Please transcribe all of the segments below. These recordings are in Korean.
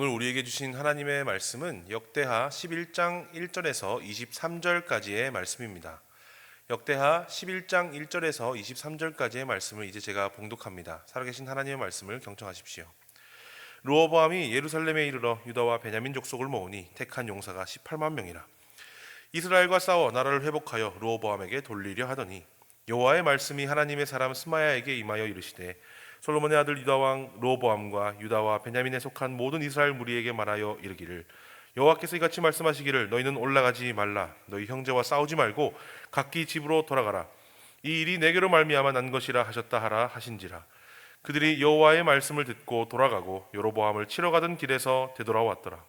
오늘 우리에게 주신 하나님의 말씀은 역대하 11장 1절에서 23절까지의 말씀입니다. 역대하 11장 1절에서 23절까지의 말씀을 이제 제가 봉독합니다. 살아계신 하나님의 말씀을 경청하십시오. 르호보암이 예루살렘에 이르러 유다와 베냐민 족속을 모으니 택한 용사가 18만 명이라. 이스라엘과 싸워 나라를 회복하여 르호보암에게 돌리려 하더니 여호와의 말씀이 하나님의 사람 스마야에게 임하여 이르시되 솔로몬의 아들 유다 왕 르호보암과 유다와 베냐민에 속한 모든 이스라엘 무리에게 말하여 이르기를 여호와께서 이같이 말씀하시기를 너희는 올라가지 말라. 너희 형제와 싸우지 말고 각기 집으로 돌아가라. 이 일이 내게로 말미암아 난 것이라 하셨다 하라 하신지라. 그들이 여호와의 말씀을 듣고 돌아가고 여로보암을 치러 가던 길에서 되돌아왔더라.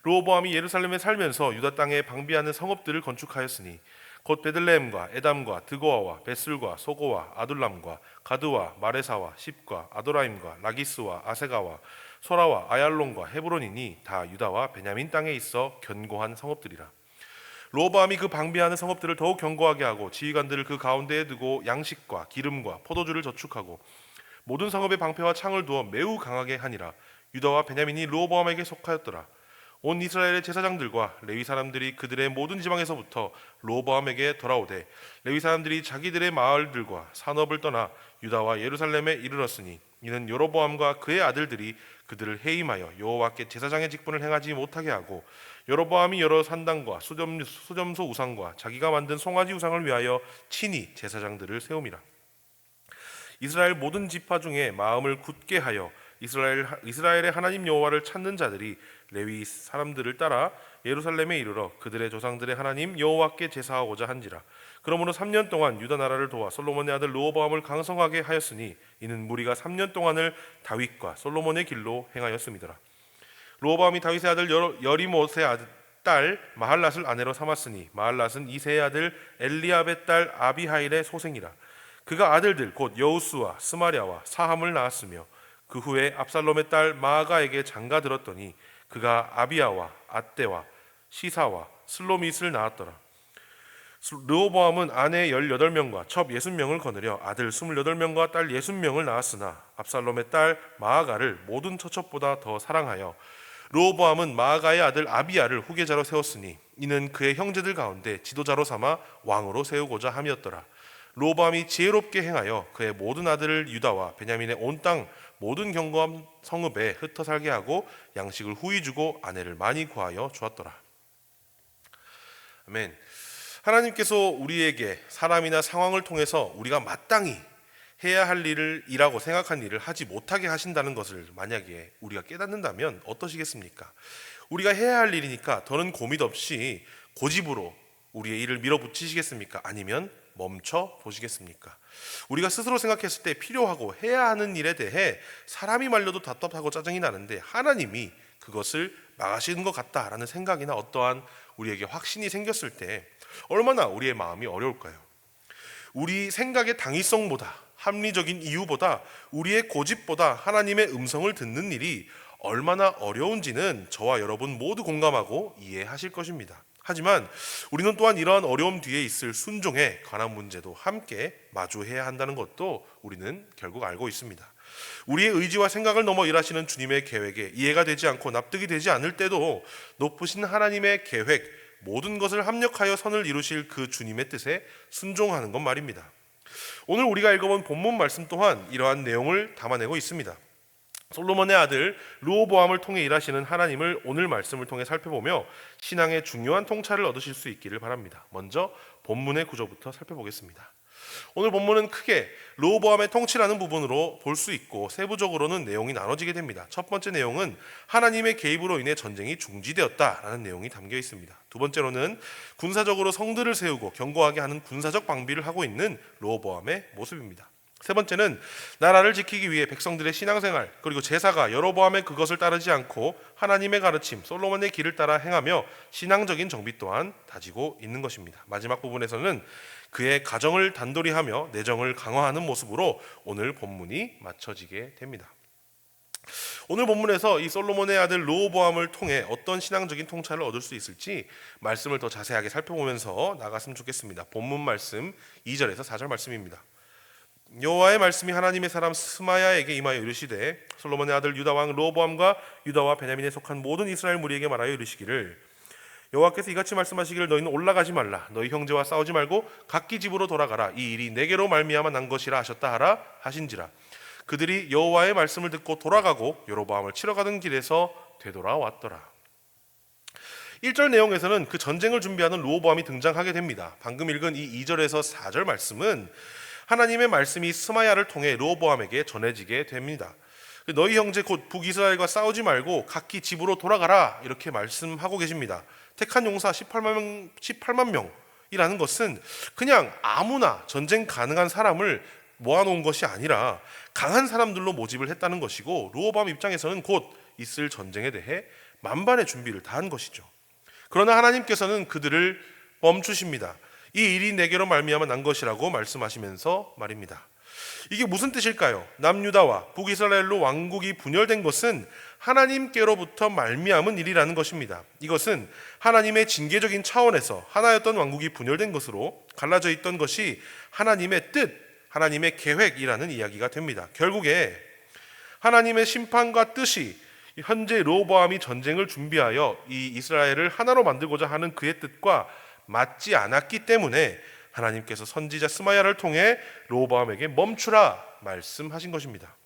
르호보암이 예루살렘에 살면서 유다 땅에 방비하는 성읍들을 건축하였으니 곧 베들레헴과 에담과 드고아와 벳술과 소고와 아둘람과 가드와 마레사와 십과 아도라임과 라기스와 아세가와 소라와 아얄론과 헤브론이니 다 유다와 베냐민 땅에 있어 견고한 성읍들이라. 르호보암이 그 방비하는 성읍들을 더욱 견고하게 하고 지휘관들을 그 가운데에 두고 양식과 기름과 포도주를 저축하고 모든 성읍에 방패와 창을 두어 매우 강하게 하니라. 유다와 베냐민이 르호보암에게 속하였더라. 온 이스라엘의 제사장들과 레위 사람들이 그들의 모든 지방에서부터 르호보암에게 돌아오되 레위 사람들이 자기들의 마을들과 산업을 떠나 유다와 예루살렘에 이르렀으니 이는 여로보암과 그의 아들들이 그들을 해임하여 여호와께 제사장의 직분을 행하지 못하게 하고 여로보암이 여러 산당과 수점소 우상과 자기가 만든 송아지 우상을 위하여 친히 제사장들을 세움이라. 이스라엘 모든 지파 중에 마음을 굳게 하여 이스라엘의 하나님 여호와를 찾는 자들이 레위 사람들을 따라 예루살렘에 이르러 그들의 조상들의 하나님 여호와께 제사하고자 한지라. 그러므로 3년 동안 유다 나라를 도와 솔로몬의 아들 르호보암을 강성하게 하였으니 이는 무리가 3년 동안을 다윗과 솔로몬의 길로 행하였음이더라. 르호보암이 다윗의 아들 여리못의 딸 마할랏을 아내로 삼았으니 마할랏은 이새의 아들 엘리압의 딸 아비하일의 소생이라. 그가 아들들 곧 여우스와 스마랴와 사함을 낳았으며 그 후에 압살롬의 딸 마아가에게 장가 들었더니 그가 아비야와 앗대와 시사와 슬로밋을 낳았더라. 르호보암은 아내 18명과 첩 60명을 거느려 아들 28명과 딸 60명을 낳았으나 압살롬의 딸 마아가를 모든 처첩보다 더 사랑하여 르호보암은 마아가의 아들 아비야를 후계자로 세웠으니 이는 그의 형제들 가운데 지도자로 삼아 왕으로 세우고자 함이었더라. 르호보암이 지혜롭게 행하여 그의 모든 아들을 유다와 베냐민의 온 땅 모든 견고한 성읍에 흩어 살게 하고 양식을 후히 주고 아내를 많이 구하여 주었더라. 아멘. 하나님께서 우리에게 사람이나 상황을 통해서 우리가 마땅히 해야 할 일이라고 생각한 일을 하지 못하게 하신다는 것을 만약에 우리가 깨닫는다면 어떠시겠습니까? 우리가 해야 할 일이니까 더는 고민 없이 고집으로 우리의 일을 밀어붙이시겠습니까? 아니면 멈춰 보시겠습니까? 우리가 스스로 생각했을 때 필요하고 해야 하는 일에 대해 사람이 말려도 답답하고 짜증이 나는데 하나님이 그것을 막으시는 것 같다라는 생각이나 어떠한 우리에게 확신이 생겼을 때 얼마나 우리의 마음이 어려울까요? 우리 생각의 당위성보다 합리적인 이유보다 우리의 고집보다 하나님의 음성을 듣는 일이 얼마나 어려운지는 저와 여러분 모두 공감하고 이해하실 것입니다. 하지만 우리는 또한 이러한 어려움 뒤에 있을 순종에 관한 문제도 함께 마주해야 한다는 것도 우리는 결국 알고 있습니다. 우리의 의지와 생각을 넘어 일하시는 주님의 계획에 이해가 되지 않고 납득이 되지 않을 때도 높으신 하나님의 계획, 모든 것을 합력하여 선을 이루실 그 주님의 뜻에 순종하는 것 말입니다. 오늘 우리가 읽어본 본문 말씀 또한 이러한 내용을 담아내고 있습니다. 솔로몬의 아들 르호보암을 통해 일하시는 하나님을 오늘 말씀을 통해 살펴보며 신앙의 중요한 통찰을 얻으실 수 있기를 바랍니다. 먼저 본문의 구조부터 살펴보겠습니다. 오늘 본문은 크게 르호보암의 통치라는 부분으로 볼 수 있고 세부적으로는 내용이 나눠지게 됩니다. 첫 번째 내용은 하나님의 개입으로 인해 전쟁이 중지되었다라는 내용이 담겨 있습니다. 두 번째로는 군사적으로 성들을 세우고 견고하게 하는 군사적 방비를 하고 있는 르호보암의 모습입니다. 세 번째는 나라를 지키기 위해 백성들의 신앙생활 그리고 제사가 여로보암의 그것을 따르지 않고 하나님의 가르침 솔로몬의 길을 따라 행하며 신앙적인 정비 또한 다지고 있는 것입니다. 마지막 부분에서는 그의 가정을 단돌이 하며 내정을 강화하는 모습으로 오늘 본문이 맞춰지게 됩니다. 오늘 본문에서 이 솔로몬의 아들 르호보암을 통해 어떤 신앙적인 통찰을 얻을 수 있을지 말씀을 더 자세하게 살펴보면서 나갔으면 좋겠습니다. 본문 말씀 2절에서 4절 말씀입니다. 여호와의 말씀이 하나님의 사람 스마야에게 임하여 이르시되 솔로몬의 아들 유다 왕 르호보암과 유다와 베냐민에 속한 모든 이스라엘 무리에게 말하여 이르시기를 여호와께서 이같이 말씀하시기를 너희는 올라가지 말라 너희 형제와 싸우지 말고 각기 집으로 돌아가라 이 일이 내게로 말미암아 난 것이라 하셨다 하라 하신지라. 그들이 여호와의 말씀을 듣고 돌아가고 여로보암을 치러 가던 길에서 되돌아왔더라. 1절 내용에서는 그 전쟁을 준비하는 르호보암이 등장하게 됩니다. 방금 읽은 이 2절에서 4절 말씀은 하나님의 말씀이 스마야를 통해 르호보암에게 전해지게 됩니다. 너희 형제 곧 북이스라엘과 싸우지 말고 각기 집으로 돌아가라 이렇게 말씀하고 계십니다. 택한 용사 18만 명이라는 것은 그냥 아무나 전쟁 가능한 사람을 모아놓은 것이 아니라 강한 사람들로 모집을 했다는 것이고 르호보암 입장에서는 곧 있을 전쟁에 대해 만반의 준비를 다한 것이죠. 그러나 하나님께서는 그들을 멈추십니다. 이 일이 내게로 말미암아 난 것이라고 말씀하시면서 말입니다. 이게 무슨 뜻일까요? 남유다와 북이스라엘로 왕국이 분열된 것은 하나님께로부터 말미암은 일이라는 것입니다. 이것은 하나님의 징계적인 차원에서 하나였던 왕국이 분열된 것으로 갈라져 있던 것이 하나님의 뜻, 하나님의 계획이라는 이야기가 됩니다. 결국에 하나님의 심판과 뜻이 현재 르호보암이 전쟁을 준비하여 이 이스라엘을 하나로 만들고자 하는 그의 뜻과 맞지 않았기 때문에 하나님께서 선지자 스마야를 통해 르호보암에게 멈추라 말씀하신 것입니다.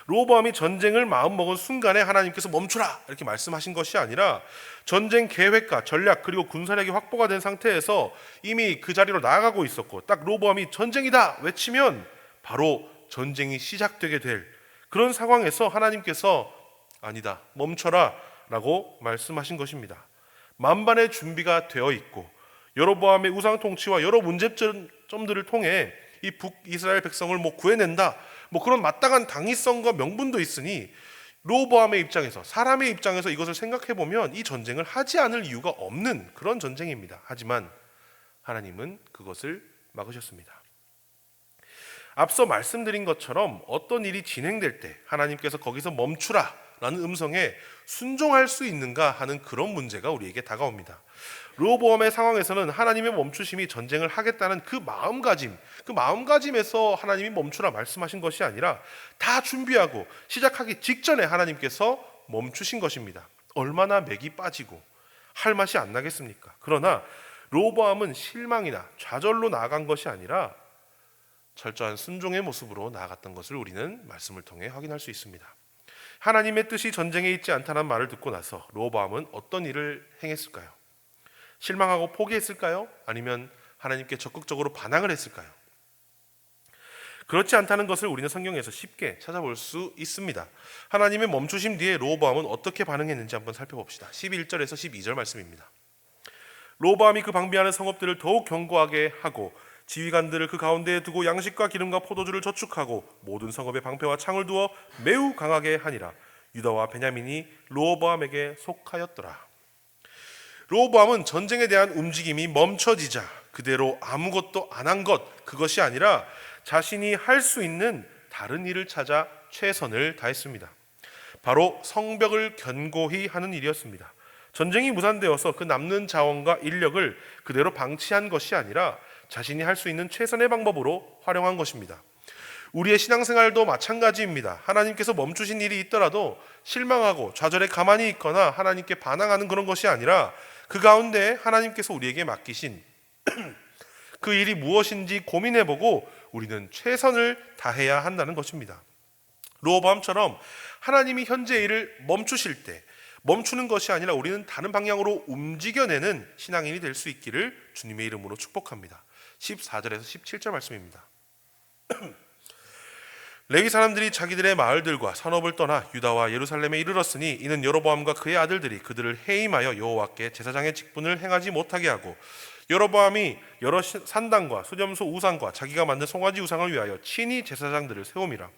르호보암이 전쟁을 마음먹은 순간에 하나님께서 멈추라 이렇게 말씀하신 것이 아니라 전쟁 계획과 전략 그리고 군사력이 확보가 된 상태에서 이미 그 자리로 나아가고 있었고 딱 르호보암이 전쟁이다 외치면 바로 전쟁이 시작되게 될 그런 상황에서 하나님께서 아니다 멈춰라 라고 말씀하신 것입니다. 만반의 준비가 되어 있고 여로보암의 우상 통치와 여러 문제점들을 통해 이 북이스라엘 백성을 구해낸다 그런 마땅한 당위성과 명분도 있으니 르호보암의 입장에서 사람의 입장에서 이것을 생각해 보면 이 전쟁을 하지 않을 이유가 없는 그런 전쟁입니다. 하지만 하나님은 그것을 막으셨습니다. 앞서 말씀드린 것처럼 어떤 일이 진행될 때 하나님께서 거기서 멈추라 라는 음성에 순종할 수 있는가 하는 그런 문제가 우리에게 다가옵니다. 르호보암의 상황에서는 하나님의 멈추심이 전쟁을 하겠다는 그 마음가짐에서 하나님이 멈추라 말씀하신 것이 아니라 다 준비하고 시작하기 직전에 하나님께서 멈추신 것입니다. 얼마나 맥이 빠지고 할 맛이 안 나겠습니까? 그러나 르호보암은 실망이나 좌절로 나아간 것이 아니라 철저한 순종의 모습으로 나아갔던 것을 우리는 말씀을 통해 확인할 수 있습니다. 하나님의 뜻이 전쟁에 있지 않다는 말을 듣고 나서 르호보암은 어떤 일을 행했을까요? 실망하고 포기했을까요? 아니면 하나님께 적극적으로 반항을 했을까요? 그렇지 않다는 것을 우리는 성경에서 쉽게 찾아볼 수 있습니다. 하나님의 멈추심 뒤에 르호보암은 어떻게 반응했는지 한번 살펴봅시다. 11절에서 12절 말씀입니다. 르호보암이 그 방비하는 성읍들을 더욱 견고하게 하고 지휘관들을 그 가운데에 두고 양식과 기름과 포도주를 저축하고 모든 성읍에 방패와 창을 두어 매우 강하게 하니라. 유다와 베냐민이 르호보암에게 속하였더라. 르호보암은 전쟁에 대한 움직임이 멈춰지자 그대로 아무것도 안 한 그것이 아니라 자신이 할 수 있는 다른 일을 찾아 최선을 다했습니다. 바로 성벽을 견고히 하는 일이었습니다. 전쟁이 무산되어서 그 남는 자원과 인력을 그대로 방치한 것이 아니라 자신이 할 수 있는 최선의 방법으로 활용한 것입니다. 우리의 신앙생활도 마찬가지입니다. 하나님께서 멈추신 일이 있더라도 실망하고 좌절에 가만히 있거나 하나님께 반항하는 그런 것이 아니라 그 가운데 하나님께서 우리에게 맡기신 그 일이 무엇인지 고민해보고 우리는 최선을 다해야 한다는 것입니다. 르호보암처럼 하나님이 현재 일을 멈추실 때 멈추는 것이 아니라 우리는 다른 방향으로 움직여내는 신앙인이 될 수 있기를 주님의 이름으로 축복합니다. 14절에서 17절 말씀입니다. 레위 사람들이 자기들의 마을들과 산업을 떠나 유다와 예루살렘에 이르렀으니 이는 여로보암과 그의 아들들이 그들을 해임하여 여호와께 제사장의 직분을 행하지 못하게 하고 여로보암이 여러 산당과 수렴소 우상과 자기가 만든 송아지 우상을 위하여 친히 제사장들을 세움이라.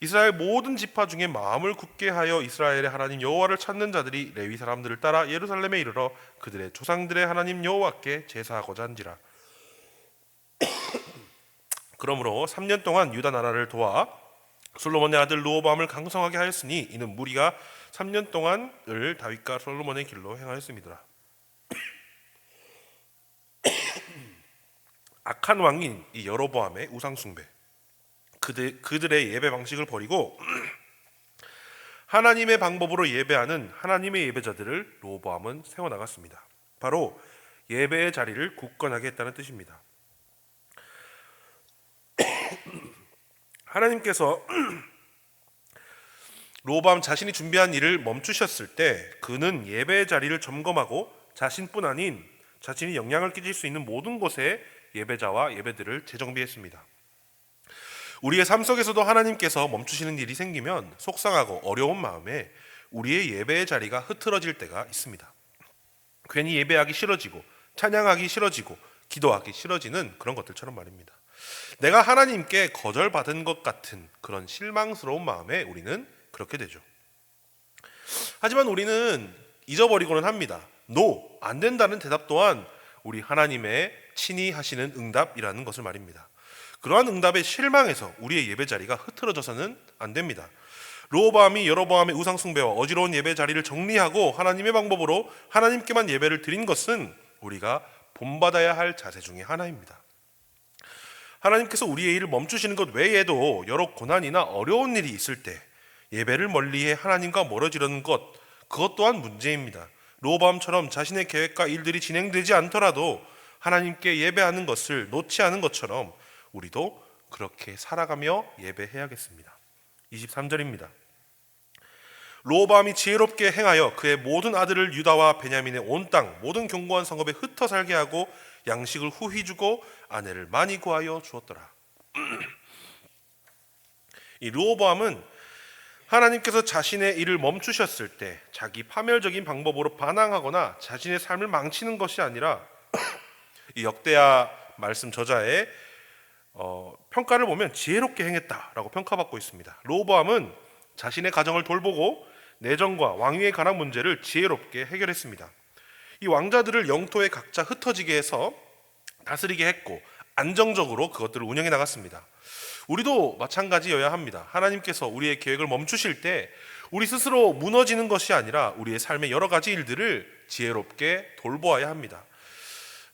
이스라엘 모든 지파 중에 마음을 굳게 하여 이스라엘의 하나님 여호와를 찾는 자들이 레위 사람들을 따라 예루살렘에 이르러 그들의 조상들의 하나님 여호와께 제사하고자 한지라. 그러므로 3년 동안 유다 나라를 도와 솔로몬의 아들 르호보암을 강성하게 하였으니 이는 무리가 3년 동안을 다윗과 솔로몬의 길로 행하였음이더라. 악한 왕인 이 여로보암의 우상 숭배, 그들의 예배 방식을 버리고 하나님의 방법으로 예배하는 하나님의 예배자들을 르호보암은 세워나갔습니다. 바로 예배의 자리를 굳건하게 했다는 뜻입니다. 하나님께서 르호보암 자신이 준비한 일을 멈추셨을 때 그는 예배의 자리를 점검하고 자신뿐 아닌 자신이 영향을 끼칠 수 있는 모든 곳에 예배자와 예배들을 재정비했습니다. 우리의 삶 속에서도 하나님께서 멈추시는 일이 생기면 속상하고 어려운 마음에 우리의 예배의 자리가 흐트러질 때가 있습니다. 괜히 예배하기 싫어지고 찬양하기 싫어지고 기도하기 싫어지는 그런 것들처럼 말입니다. 내가 하나님께 거절받은 것 같은 그런 실망스러운 마음에 우리는 그렇게 되죠. 하지만 우리는 잊어버리고는 합니다. No, 안 된다는 대답 또한 우리 하나님의 친히 하시는 응답이라는 것을 말입니다. 그러한 응답에 실망해서 우리의 예배 자리가 흐트러져서는 안 됩니다. 르호보암이 여로보암의 우상 숭배와 어지러운 예배 자리를 정리하고 하나님의 방법으로 하나님께만 예배를 드린 것은 우리가 본받아야 할 자세 중에 하나입니다. 하나님께서 우리의 일을 멈추시는 것 외에도 여러 고난이나 어려운 일이 있을 때 예배를 멀리해 하나님과 멀어지려는 것, 그것 또한 문제입니다. 르호보암처럼 자신의 계획과 일들이 진행되지 않더라도 하나님께 예배하는 것을 놓지 않은 것처럼 우리도 그렇게 살아가며 예배해야겠습니다. 23절입니다. 르호보암이 지혜롭게 행하여 그의 모든 아들을 유다와 베냐민의 온 땅 모든 견고한 성읍에 흩어 살게 하고 양식을 후히 주고 아내를 많이 구하여 주었더라. 이 르호보암은 하나님께서 자신의 일을 멈추셨을 때 자기 파멸적인 방법으로 반항하거나 자신의 삶을 망치는 것이 아니라 이 역대하 말씀 저자의 평가를 보면 지혜롭게 행했다라고 평가받고 있습니다. 르호보암은 자신의 가정을 돌보고 내정과 왕위에 관한 문제를 지혜롭게 해결했습니다. 이 왕자들을 영토에 각자 흩어지게 해서 다스리게 했고 안정적으로 그것들을 운영해 나갔습니다. 우리도 마찬가지여야 합니다. 하나님께서 우리의 계획을 멈추실 때 우리 스스로 무너지는 것이 아니라 우리의 삶의 여러 가지 일들을 지혜롭게 돌보아야 합니다.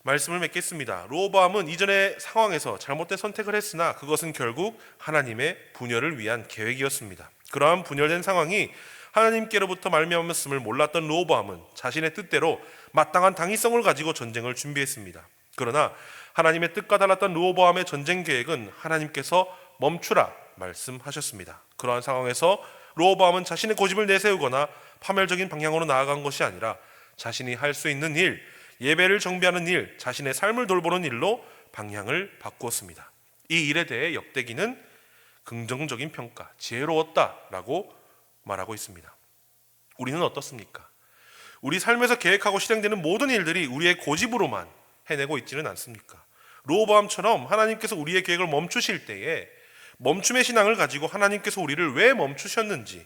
말씀을 맺겠습니다. 르호보암은 이전의 상황에서 잘못된 선택을 했으나 그것은 결국 하나님의 분열을 위한 계획이었습니다. 그러한 분열된 상황이 하나님께로부터 말미암았음을 몰랐던 르호보암은 자신의 뜻대로 마땅한 당위성을 가지고 전쟁을 준비했습니다. 그러나 하나님의 뜻과 달랐던 르호보암의 전쟁 계획은 하나님께서 멈추라 말씀하셨습니다. 그러한 상황에서 르호보암은 자신의 고집을 내세우거나 파멸적인 방향으로 나아간 것이 아니라 자신이 할 수 있는 일, 예배를 정비하는 일, 자신의 삶을 돌보는 일로 방향을 바꾸었습니다. 이 일에 대해 역대기는 긍정적인 평가, 지혜로웠다라고 말하고 있습니다. 우리는 어떻습니까? 우리 삶에서 계획하고 실행되는 모든 일들이 우리의 고집으로만 해내고 있지는 않습니까? 르호보암처럼 하나님께서 우리의 계획을 멈추실 때에 멈춤의 신앙을 가지고 하나님께서 우리를 왜 멈추셨는지,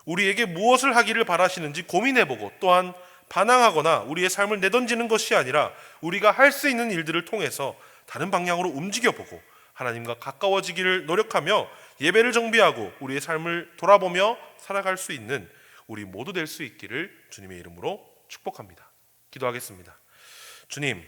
우리에게 무엇을 하기를 바라시는지 고민해보고 또한 반항하거나 우리의 삶을 내던지는 것이 아니라 우리가 할 수 있는 일들을 통해서 다른 방향으로 움직여보고 하나님과 가까워지기를 노력하며 예배를 정비하고 우리의 삶을 돌아보며 살아갈 수 있는 우리 모두 될 수 있기를 주님의 이름으로 축복합니다. 기도하겠습니다. 주님의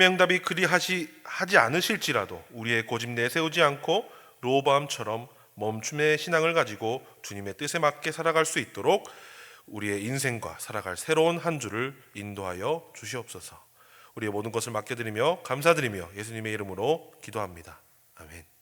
응답이 그리 하지 않으실지라도 우리의 고집 내세우지 않고 르호보암처럼 멈춤의 신앙을 가지고 주님의 뜻에 맞게 살아갈 수 있도록 우리의 인생과 살아갈 새로운 한 주를 인도하여 주시옵소서. 우리의 모든 것을 맡겨드리며 감사드리며 예수님의 이름으로 기도합니다. 아멘.